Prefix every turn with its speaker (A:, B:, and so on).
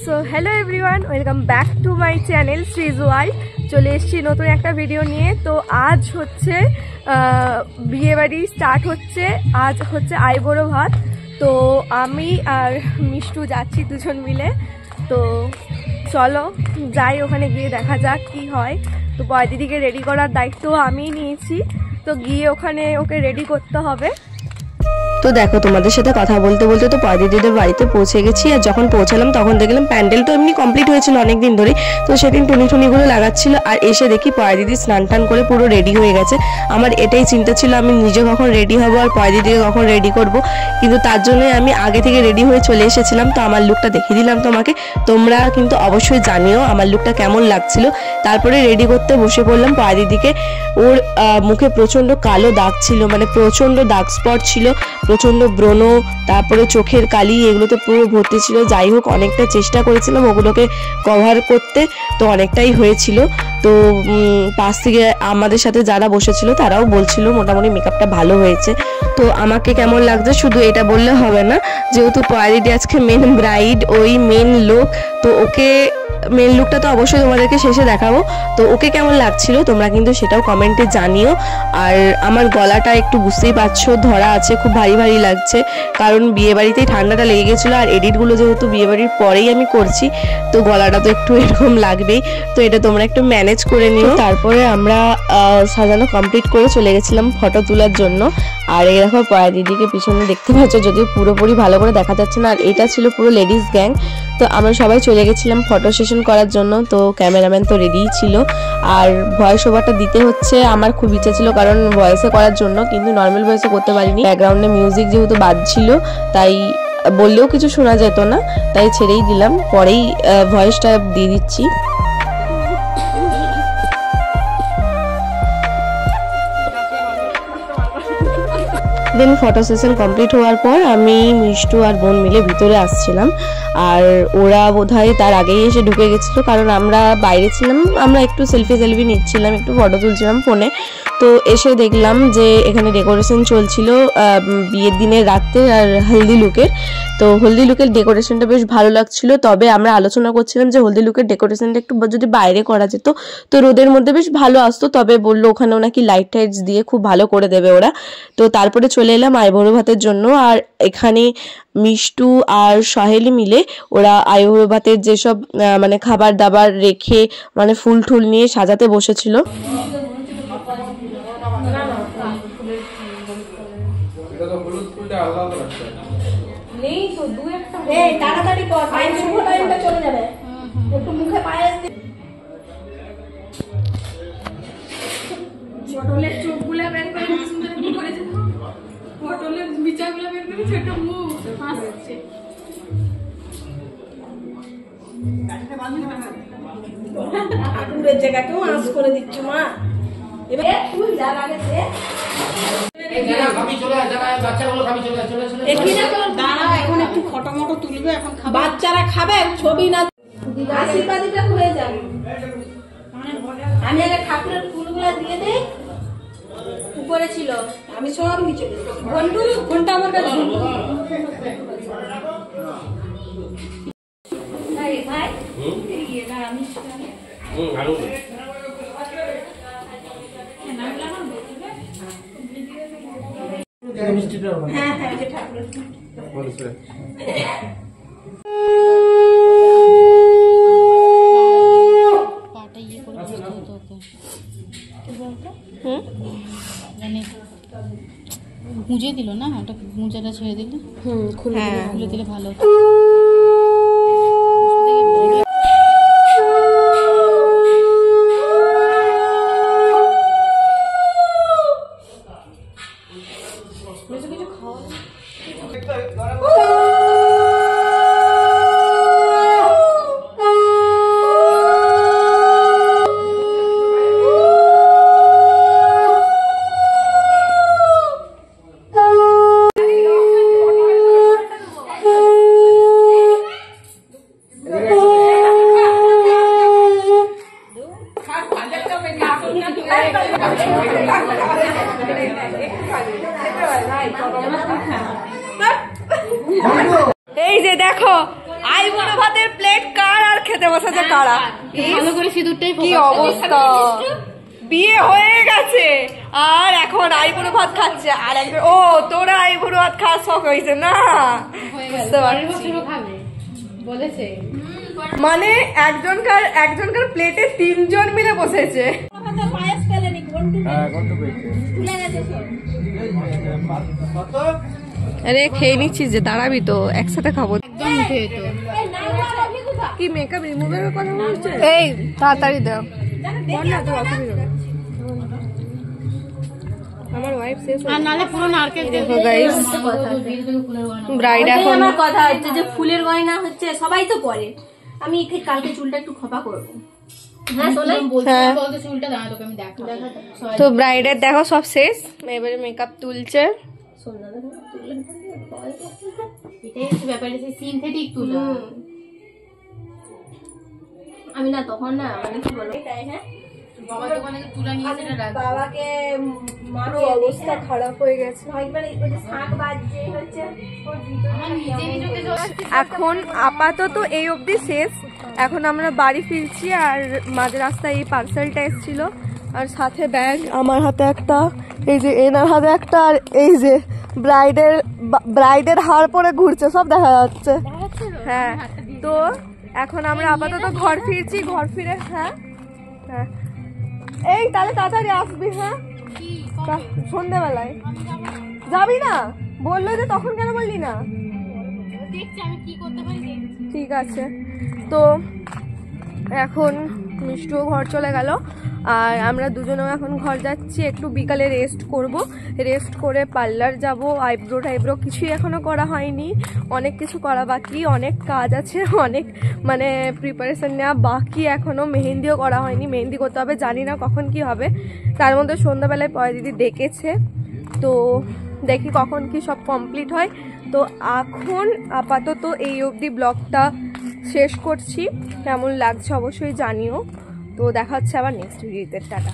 A: So hello everyone, welcome back to my channel Shree's world. চলে এসেছি নতুন একটা ভিডিও নিয়ে। তো আজ হচ্ছে বিয়েবাড়ি স্টার্ট হচ্ছে। আজ হচ্ছে আইবুড়ো ভাত। তো আমি আর মিষ্টু যাচ্ছি দুজন মিলে। তো চলো যাই, ওখানে গিয়ে দেখা যাক কি হয়। তো বয় দিদিকে রেডি করার দায়িত্ব আমিই নিয়েছি। তো গিয়ে ওখানে ওকে রেডি করতে হবে।
B: তো দেখো, তোমাদের সাথে কথা বলতে বলতে তো পয় দিদিদের বাড়িতে পৌঁছে গেছি। আর যখন পৌঁছালাম তখন দেখলাম প্যান্ডেল তো এমনি কমপ্লিট হয়েছিল অনেকদিন ধরে। তো সেদিন টুনিগুলো লাগাচ্ছিল। আর এসে দেখি পয় দিদি স্নান টান করে পুরো রেডি হয়ে গেছে। আমার এটাই চিন্তা ছিল, আমি নিজে কখন রেডি হব আর পয় দিদিকে কখন রেডি করব। কিন্তু তার জন্যই আমি আগে থেকে রেডি হয়ে চলে এসেছিলাম। তো আমার লুকটা দেখিয়ে দিলাম তোমাকে। তোমরা কিন্তু অবশ্যই জানিও আমার লুকটা কেমন লাগছিল। তারপরে রেডি করতে বসে পড়লাম পয় দিদিকে। ওর মুখে প্রচণ্ড কালো দাগ ছিল, মানে প্রচণ্ড দাগ স্পট ছিল, প্রচণ্ড ব্রণ, তারপরে চোখের কালি, এগুলোতে পুরো ভর্তি ছিল। যাই হোক, অনেকটা চেষ্টা করেছিলাম ওগুলোকে কভার করতে, তো অনেকটাই হয়েছিল। তো পাশ থেকে আমাদের সাথে যারা বসেছিল তারাও বলছিল মোটামুটি মেকআপটা ভালো হয়েছে। তো আমাকে কেমন লাগছে শুধু এটা বললে হবে না, যেহেতু পয় দিদি আজকে মেন ব্রাইড, ওই মেন লুক। তো ওকে মেন লুকটা তো অবশ্যই তোমাদেরকে শেষে দেখাবো। তো ওকে কেমন লাগছিল তোমরা কিন্তু সেটাও কমেন্টে জানিও। আর আমার গলাটা একটু বুঝতেই পারছো ধরা আছে, খুব ভারী ভারী লাগছে, কারণ বিয়েবাড়িতেই ঠান্ডাটা লেগে গেছিলো। আর এডিটগুলো যেহেতু বিয়েবাড়ির পরেই আমি করছি, তো গলাটা তো একটু এরকম লাগবেই। তো এটা তোমরা একটু ম্যানেজ করে নিও। তারপরে আমরা সাজানো কমপ্লিট করে চলে গেছিলাম ফটো তোলার জন্য। আর এই দেখো পয়া দিদিকে পিছনে দেখতে পাচ্ছ, যদিও পুরোপুরি ভালো করে দেখা যাচ্ছে না। আর এটা ছিল পুরো লেডিস গ্যাং। তো আমরা সবাই চলে গেছিলাম ফটো সেশন করার জন্য। তো ক্যামেরাম্যান তো রেডিই ছিল। আর ভয়েস ওভারটা দিতে হচ্ছে, আমার খুব ইচ্ছা ছিল কারণ ভয়েসে করার জন্য, কিন্তু নর্মাল ভয়েসে করতে পারিনি। ব্যাকগ্রাউন্ডে মিউজিক যেহেতু বাজছিল, তাই বললেও কিছু শোনা যেত না, তাই ছেড়েই দিলাম। পরেই ভয়েসটা দিয়ে দিচ্ছি। দেন ফটো সেশন কমপ্লিট হওয়ার পর আমি মিষ্টু আর বোন মিলে ভিতরে আসছিলাম। আর ওরা বোধহয় তার আগেই এসে ঢুকে গেছিলো, কারণ আমরা বাইরে ছিলাম। আমরা একটু সেলফি নিচ্ছিলাম, একটু ফটো তুলছিলাম ফোনে। তো এসে দেখলাম যে এখানে ডেকোরেশন চলছিল বিয়ের দিনের রাতে আর হলদি লুকের। তো হলদি লুকের ডেকোরেশনটা বেশ ভালো লাগছিল। তবে আমরা আলোচনা করছিলাম যে হলদি লুকের ডেকোরেশনটা একটু যদি বাইরে করা যেত তো রোদের মধ্যে বেশ ভালো আসতো। তবে বললো ওখানেও নাকি লাইট টাইটস দিয়ে খুব ভালো করে দেবে ওরা। তো তারপরে চলে এলাম আইবুড়ো ভাতের জন্য। আর এখানে মিষ্টু আর সহেলি মিলে ওরা আইবুড়ো ভাতের যেসব মানে খাবার দাবার রেখে, মানে ফুল টুল নিয়ে সাজাতে বসেছিল।
C: তাড়াতাড়ি কর, শুভ টাইমটা চলে যাবে। একটু মুখে পায়ে পটলের চোখগুলা বের করে সুন্দর কি করেছে, পটলের বিচাগুলা বের করে ছোট মুখ হাসছে। ঠাকুরের জায়গাকেও আঁচ করে দিচ্ছ মা। এবার তুই যা লাগে সে বাচ্চারা খাবে, ছবি না আশীর্বাদীটা হয়ে যাবে। আমি আগে ঠাকুরের ফুলগুলা দিয়ে দেই, উপরে ছিল আমি সব নিচে ঘন্টু ঘন্টা আমার কাছে ভাই হ্যাঁ হ্যাঁ ঠাকুরের
D: গুঁজে দিল না, ওটা গুঁজাটা ছেড়ে দিলে খুলে দিলে ভালো হতো।
A: এই যে দেখো আইবুড়ো ভাতের প্লেট কার আর খেতে বসেছে কারা?
D: ভালো করে সিঁদুরটাই
A: কি অবস্থা, বিয়ে হয়ে গেছে আর এখন আইবুড়ো ভাত খাচ্ছে। আর একজন, ও তোরা আইবুড়ো ভাত খাওয়ার শখ হয়েছে না? বুঝতে পারছি।
D: বলেছে
A: মানে একজনকার প্লেটে 3 জন মিলে বসেছে।
C: পায়েস ফেলেনি, ভুলে গেছে সব।
A: আরে খেয়ে নিচ্ছিস যে, দাঁড়াবি তো, একসাথে খাবো।
D: একদম উঠে যেত।
A: কি মেকআপ রিমুভের কথা বলছে? এই তাড়াতাড়ি দাও, বল না তো, অসুবিধা নেই। আমার ওয়াইফ শেষ
D: আর নালে পুরো নারকেল
A: দেখো গাইস, ব্রাইড এখন
C: আমার কথা হচ্ছে যে ফুলের গয়না হচ্ছে সবাই তো পরে, আমি কালকে চুলটা একটু খোপা করবো। হ্যাঁ সোনাই
A: হ্যাঁ।
D: বলতে চুলটা দাঁড়া তোকে আমি দেখাবো।
A: তো ব্রাইডের দেখো সব শেষ, এবারে মেকআপ তুলছে।
D: এটাই হচ্ছে ব্যাপার, সিনথেটিক তুলো।
C: আমি না তখন না মানে কি বলো, হ্যাঁ
D: বাবা দোকানে তুলা নিয়ে সেটা রাখ।
C: বাবাকে
A: পুরো অবস্থা খারাপ হয়ে গেছে।
C: শাক বাজছে হচ্ছে ওর
A: এখন আপাতত এই অবধি শেষ। এখন আমরা বাড়ি ফিরছি আর মাঝ রাস্তায় এই পার্সেলটা এসেছিল আর সাথে ব্যাগ, আমার হাতে একটা, এই যে এনার হাতে একটা, আর এই যে ব্রাইডের হার পরে ঘুরছে, সব দেখা যাচ্ছে। হ্যাঁ, তো এখন আমরা আপাতত ঘর ফিরছি। ঘর ফিরে হ্যাঁ হ্যাঁ, এই তাহলে তাড়াতাড়ি আসবি। হ্যাঁ, সন্ধ্যেবেলায় যাবি না? বললো যে তখন কেন বললি না?
D: দেখছি আমি কি করতে পারি দেখছি।
A: ঠিক আছে, তো এখন মিষ্টুও ঘর চলে গেল আর আমরা দুজনেও এখন ঘর যাচ্ছি। একটু বিকালে রেস্ট করব, রেস্ট করে পার্লার যাব। আইব্রো কিছুই এখনো করা হয়নি, অনেক কিছু করা বাকি, অনেক কাজ আছে, অনেক মানে প্রিপারেশন নেওয়া বাকি এখনো। মেহেন্দিও করা হয়নি, মেহেন্দি করতে হবে, জানি না কখন কি হবে। তার মধ্যে সন্ধ্যাবেলায় পয় দিদি ডেকেছে, তো দেখি কখন কি সব কমপ্লিট হয়। তো এখন আপাতত এই অবধি ব্লগটা শেষ করছি। কেমন লাগছে অবশ্যই জানিও। তো দেখা হচ্ছে আবার নেক্সট ভিডিওতে, টাটা।